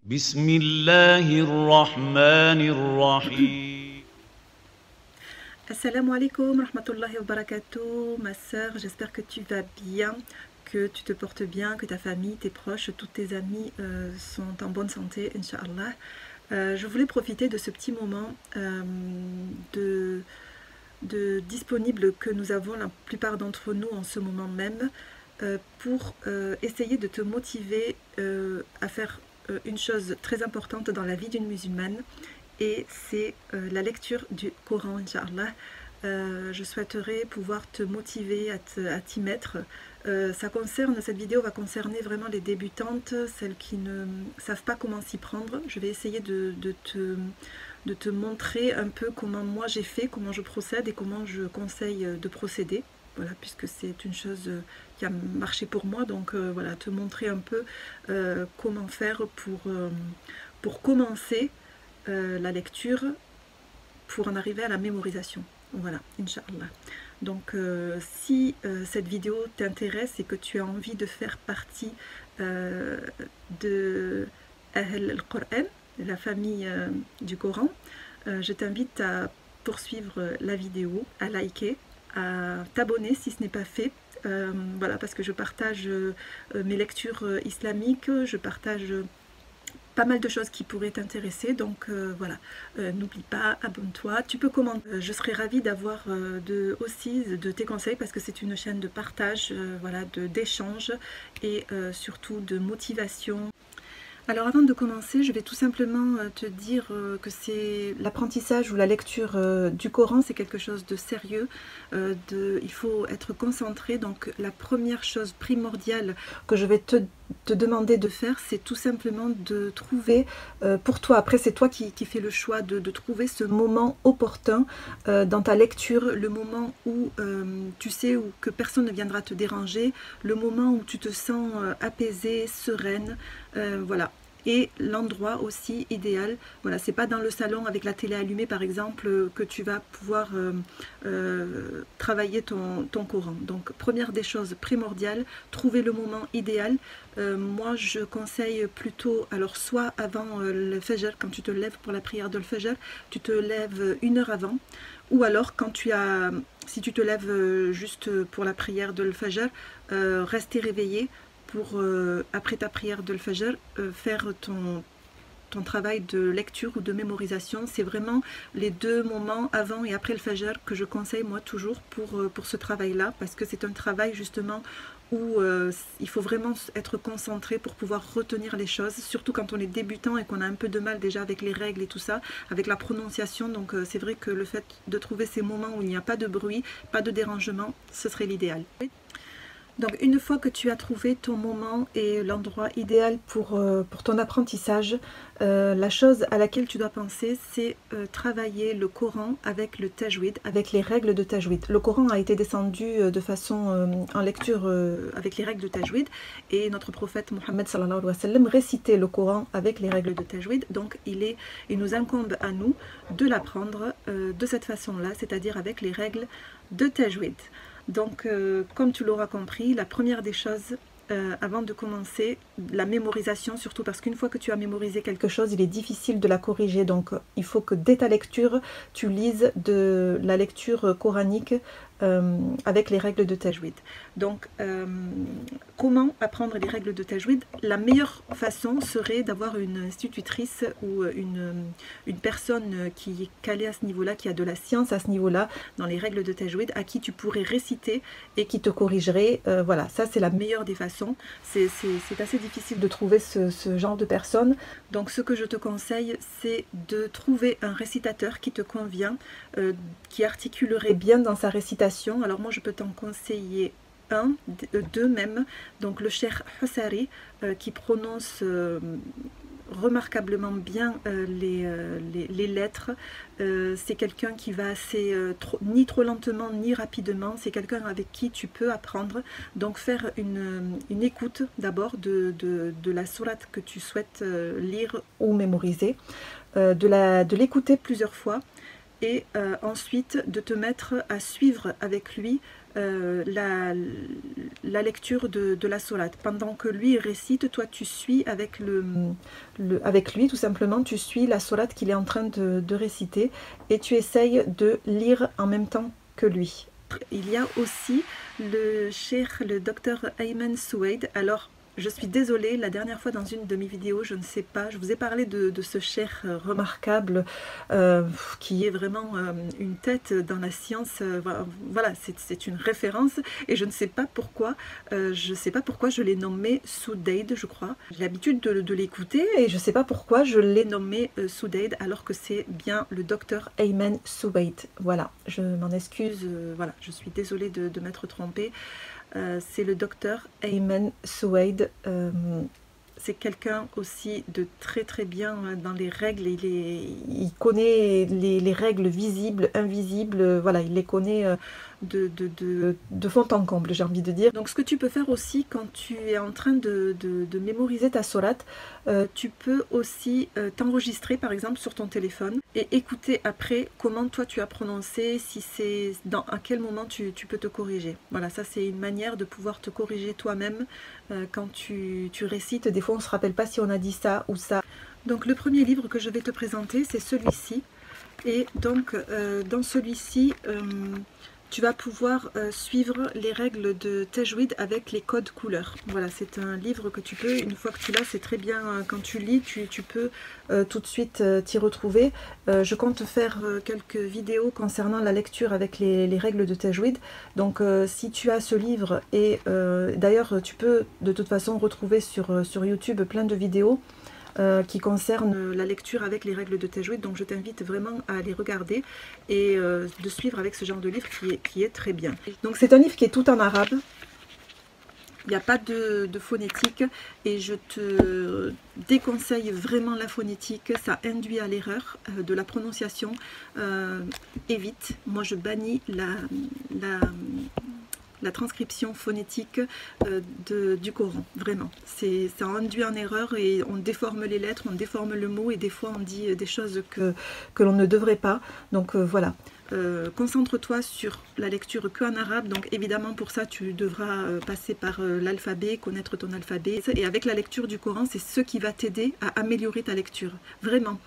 بسم الله الرحمن الرحيم. Assalamu alaikum, rahmatullahi wa barakatuh, ma sœur, j'espère que tu vas bien, que tu te portes bien, que ta famille, tes proches, tous tes amis sont en bonne santé, Inch'Allah. Je voulais profiter de ce petit moment disponible que nous avons, la plupart d'entre nous en ce moment même, pour essayer de te motiver à faire une chose très importante dans la vie d'une musulmane, et c'est la lecture du Coran, Inch'Allah. Je souhaiterais pouvoir te motiver à t'y mettre. Cette vidéo va concerner vraiment les débutantes, celles qui ne savent pas comment s'y prendre. Je vais essayer de te montrer un peu comment moi j'ai fait, comment je procède et comment je conseille de procéder. Voilà, puisque c'est une chose qui a marché pour moi, donc voilà, te montrer un peu comment faire pour commencer la lecture, pour en arriver à la mémorisation. Voilà, Inch'Allah. Donc si cette vidéo t'intéresse et que tu as envie de faire partie de Ahl al-Qur'an, la famille du Coran, je t'invite à poursuivre la vidéo, à liker, à t'abonner si ce n'est pas fait. Voilà, parce que je partage mes lectures islamiques, je partage pas mal de choses qui pourraient t'intéresser, donc voilà, n'oublie pas, abonne-toi, tu peux commenter, je serais ravie d'avoir aussi de tes conseils, parce que c'est une chaîne de partage, voilà, d'échange et surtout de motivation. Alors avant de commencer, je vais tout simplement te dire que c'est l'apprentissage ou la lecture du Coran, c'est quelque chose de sérieux, il faut être concentré. Donc la première chose primordiale que je vais te demander de faire, c'est tout simplement de trouver pour toi, après c'est toi qui fais le choix de trouver ce moment opportun dans ta lecture, le moment où tu sais où que personne ne viendra te déranger, le moment où tu te sens apaisée, sereine, voilà. Et l'endroit aussi idéal, voilà, c'est pas dans le salon avec la télé allumée par exemple que tu vas pouvoir travailler ton Coran. Donc première des choses primordiales, trouver le moment idéal. Moi je conseille plutôt, alors soit avant le Fajr, quand tu te lèves pour la prière de le Fajr, tu te lèves 1 heure avant, ou alors quand si tu te lèves juste pour la prière de le Fajr, rester réveillé pour, après ta prière de l'Fajr, faire ton travail de lecture ou de mémorisation. C'est vraiment les 2 moments avant et après le Fajr que je conseille moi toujours pour ce travail-là, parce que c'est un travail justement où il faut vraiment être concentré pour pouvoir retenir les choses, surtout quand on est débutant et qu'on a un peu de mal déjà avec les règles et tout ça, avec la prononciation. Donc c'est vrai que le fait de trouver ces moments où il n'y a pas de bruit, pas de dérangement, ce serait l'idéal. Donc une fois que tu as trouvé ton moment et l'endroit idéal pour ton apprentissage, la chose à laquelle tu dois penser, c'est travailler le Coran avec le tajwid, avec les règles de tajwid. Le Coran a été descendu de façon en lecture avec les règles de tajwid, et notre prophète Mohammed sallallahu alayhi wa sallam récitait le Coran avec les règles de tajwid. Donc il nous incombe à nous de l'apprendre de cette façon-là, c'est-à-dire avec les règles de tajwid. Donc, comme tu l'auras compris, la première des choses, avant de commencer, la mémorisation, surtout parce qu'une fois que tu as mémorisé quelque chose, il est difficile de la corriger. Donc, il faut que dès ta lecture, tu lises de la lecture coranique avec les règles de tajwid. Donc, comment apprendre les règles de tajwid? La meilleure façon serait d'avoir une institutrice ou une personne qui est calée à ce niveau-là, qui a de la science à ce niveau-là, dans les règles de tajwid, à qui tu pourrais réciter et qui te corrigerait. Voilà, ça c'est la meilleure des façons. C'est assez difficile de trouver ce genre de personne. Donc ce que je te conseille, c'est de trouver un récitateur qui te convient, qui articulerait bien dans sa récitation. Alors moi je peux t'en conseiller deux même. Donc le Cheikh Hussari qui prononce remarquablement bien les lettres. C'est quelqu'un qui va ni trop lentement ni rapidement. C'est quelqu'un avec qui tu peux apprendre. Donc faire une écoute d'abord de la sourate que tu souhaites lire ou mémoriser, de l'écouter plusieurs fois, et ensuite de te mettre à suivre avec lui la lecture de la sourate. Pendant que lui récite, toi tu suis avec, avec lui, tout simplement, tu suis la sourate qu'il est en train de réciter et tu essayes de lire en même temps que lui. Il y a aussi le cheikh, le docteur Ayman Souaid. Alors, je suis désolée, la dernière fois dans une de mes vidéos, je ne sais pas, je vous ai parlé de ce cheikh remarquable qui est vraiment une tête dans la science. Voilà, c'est une référence et je ne sais pas pourquoi, je l'ai nommé Soudaid, je crois. J'ai l'habitude de l'écouter et je ne sais pas pourquoi je l'ai nommé Soudaid alors que c'est bien le docteur Ayman Souaid. Voilà, je m'en excuse, voilà, je suis désolée de m'être trompée. C'est le docteur Ayman Souaid. C'est quelqu'un aussi de très très bien dans les règles. Il connaît les règles visibles, invisibles. Voilà, il les connaît de fond en comble, j'ai envie de dire. Donc ce que tu peux faire aussi quand tu es en train de mémoriser ta sourate, tu peux aussi t'enregistrer par exemple sur ton téléphone et écouter après comment toi tu as prononcé, si c'est à quel moment tu peux te corriger. Voilà, ça c'est une manière de pouvoir te corriger toi-même quand tu récites. Des fois on ne se rappelle pas si on a dit ça ou ça. Donc le premier livre que je vais te présenter c'est celui-ci. Et donc dans celui-ci tu vas pouvoir suivre les règles de Tajwid avec les codes couleurs. Voilà, c'est un livre que tu peux, une fois que tu l'as, c'est très bien, quand tu lis, tu peux tout de suite t'y retrouver. Je compte faire quelques vidéos concernant la lecture avec les règles de Tajwid. Donc si tu as ce livre, et d'ailleurs tu peux de toute façon retrouver sur YouTube plein de vidéos qui concerne la lecture avec les règles de Tajwid, donc je t'invite vraiment à les regarder et de suivre avec ce genre de livre qui est très bien. Donc c'est un livre qui est tout en arabe, il n'y a pas de phonétique et je te déconseille vraiment la phonétique, ça induit à l'erreur de la prononciation, évite. Moi je bannis la transcription phonétique du Coran, vraiment. Ça induit en erreur et on déforme les lettres, on déforme le mot et des fois on dit des choses que l'on ne devrait pas. Donc voilà. Concentre-toi sur la lecture qu'en arabe, donc évidemment pour ça tu devras passer par l'alphabet, connaître ton alphabet, et avec la lecture du Coran c'est ce qui va t'aider à améliorer ta lecture, vraiment.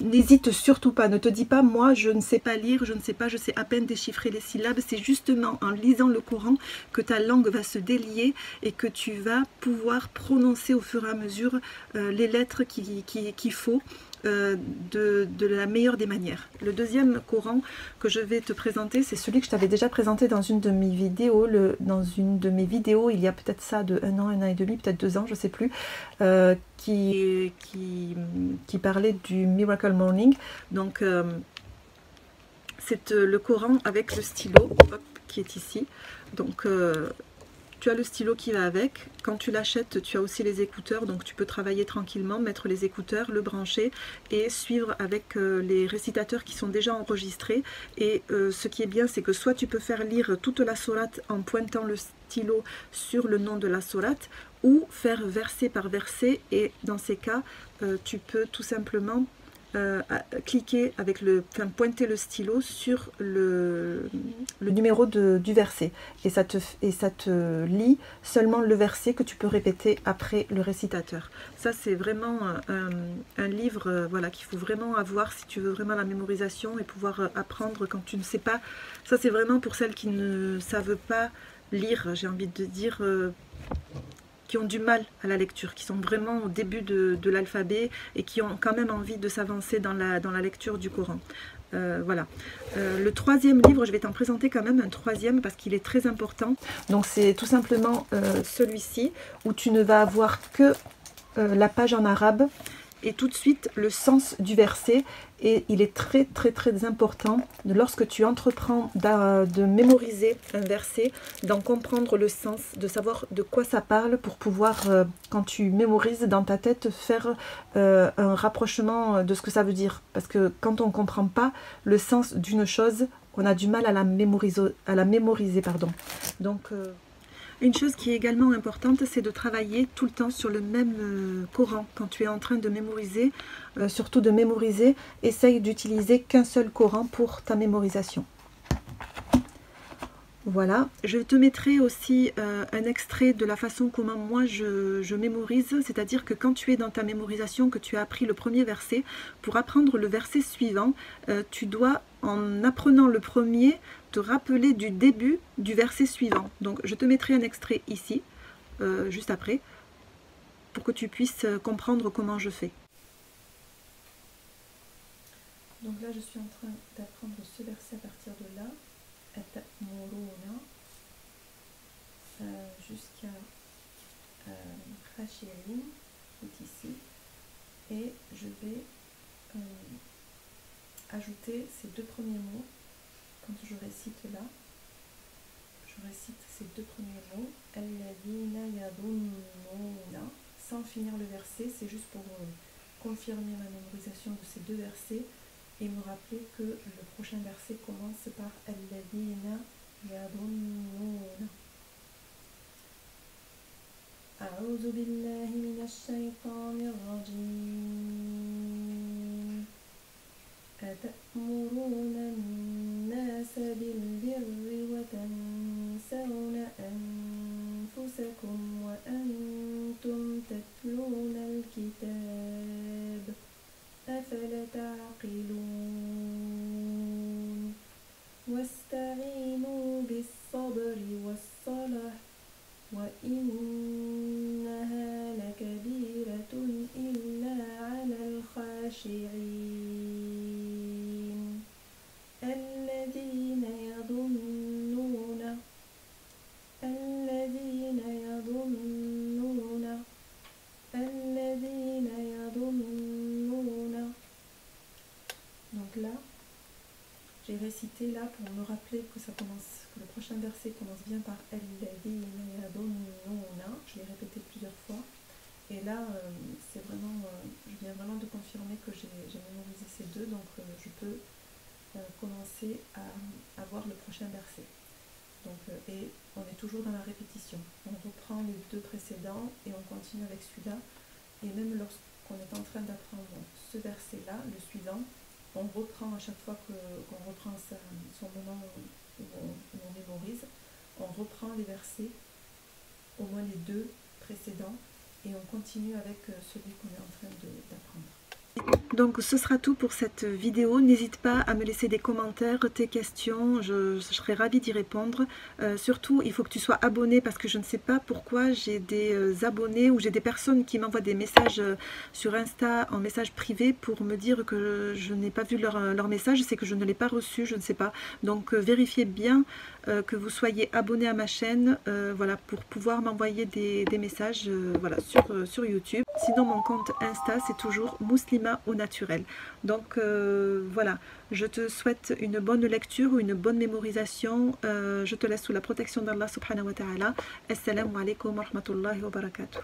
N'hésite surtout pas, ne te dis pas moi je ne sais pas lire, je ne sais pas, je sais à peine déchiffrer les syllabes. C'est justement en lisant le Coran que ta langue va se délier et que tu vas pouvoir prononcer au fur et à mesure les lettres qu'il faut de la meilleure des manières. Le deuxième Coran que je vais te présenter, c'est celui que je t'avais déjà présenté dans une de mes vidéos. Il y a peut-être ça de un an et demi, peut-être 2 ans, je sais plus, qui parlait du Miracle Morning. Donc c'est le Coran avec le stylo, hop, qui est ici. Donc tu as le stylo qui va avec. Quand tu l'achètes, tu as aussi les écouteurs, donc tu peux travailler tranquillement, mettre les écouteurs, le brancher et suivre avec les récitateurs qui sont déjà enregistrés. Et ce qui est bien, c'est que soit tu peux faire lire toute la sourate en pointant le stylo sur le nom de la sourate, ou faire verset par verset, et dans ces cas, tu peux tout simplement cliquer avec pointer le stylo sur le numéro du verset et ça te lit seulement le verset que tu peux répéter après le récitateur. Ça c'est vraiment un livre voilà, qu'il faut vraiment avoir si tu veux vraiment la mémorisation et pouvoir apprendre quand tu ne sais pas. Ça c'est vraiment pour celles qui ne savent pas lire, j'ai envie de dire, qui ont du mal à la lecture, qui sont vraiment au début de l'alphabet et qui ont quand même envie de s'avancer dans la lecture du Coran. Voilà. Le troisième livre, je vais t'en présenter quand même un troisième parce qu'il est très important. Donc c'est tout simplement celui-ci où tu ne vas avoir que la page en arabe et tout de suite le sens du verset. Et il est très très très important lorsque tu entreprends de mémoriser un verset, d'en comprendre le sens, de savoir de quoi ça parle pour pouvoir, quand tu mémorises dans ta tête, faire un rapprochement de ce que ça veut dire. Parce que quand on ne comprend pas le sens d'une chose, on a du mal à la mémoriser, pardon. Donc une chose qui est également importante, c'est de travailler tout le temps sur le même Coran. Quand tu es en train de mémoriser, surtout de mémoriser, essaye d'utiliser qu'un seul Coran pour ta mémorisation. Voilà, je te mettrai aussi un extrait de la façon comment moi je mémorise, c'est-à-dire que quand tu es dans ta mémorisation, que tu as appris le premier verset, pour apprendre le verset suivant, tu dois, en apprenant le premier, te rappeler du début du verset suivant. Donc je te mettrai un extrait ici, juste après, pour que tu puisses comprendre comment je fais. Donc là je suis en train d'apprendre ce verset à partir de là. Jusqu'à Khashirin, qui est ici, et je vais ajouter ces deux premiers mots. Quand je récite là, je récite ces deux premiers mots, Alladhina yadunnuna, sans finir le verset, c'est juste pour confirmer ma mémorisation de ces deux versets et me rappeler que le prochain verset commence par Alladhina yadunnuna. A'udhu billahi minash shaytanir rajim. أتأمرون الناس بالبر وتنسون أنفسكم وأنتم تتلون الكتاب أفلا تعقلون واستعينوا بالصبر والصلاة وإنها لكبيرة إلا على الخاشعين الذين يظنون. Donc là, j'ai récité là pour me rappeler que ça commence, que le prochain verset commence bien par Alladhina yadunnuna. Je l'ai répété plusieurs fois. Et là, c'est vraiment, je viens vraiment de confirmer que j'ai mémorisé ces deux, donc je peux commencer à voir le prochain verset. Donc, et on est toujours dans la répétition. On reprend les deux précédents et on continue avec celui-là. Et même lorsqu'on est en train d'apprendre ce verset-là, le suivant, on reprend à chaque fois qu'on reprend son moment où on mémorise, on reprend les versets, au moins les deux précédents, et on continue avec celui qu'on est en train d'apprendre. Donc ce sera tout pour cette vidéo. N'hésite pas à me laisser des commentaires, tes questions, je serai ravie d'y répondre. Surtout, il faut que tu sois abonné parce que je ne sais pas pourquoi j'ai des abonnés ou j'ai des personnes qui m'envoient des messages sur Insta en message privé pour me dire que je n'ai pas vu leur message, c'est que je ne l'ai pas reçu, je ne sais pas. Donc vérifiez bien que vous soyez abonné à ma chaîne, voilà, pour pouvoir m'envoyer des messages voilà, sur YouTube. Sinon mon compte Insta c'est toujours Muslima au naturel. Donc voilà, je te souhaite une bonne lecture ou une bonne mémorisation. Je te laisse sous la protection d'Allah subhanahu wa ta'ala. Assalamu alaikum wa rahmatullahi wa barakatuh.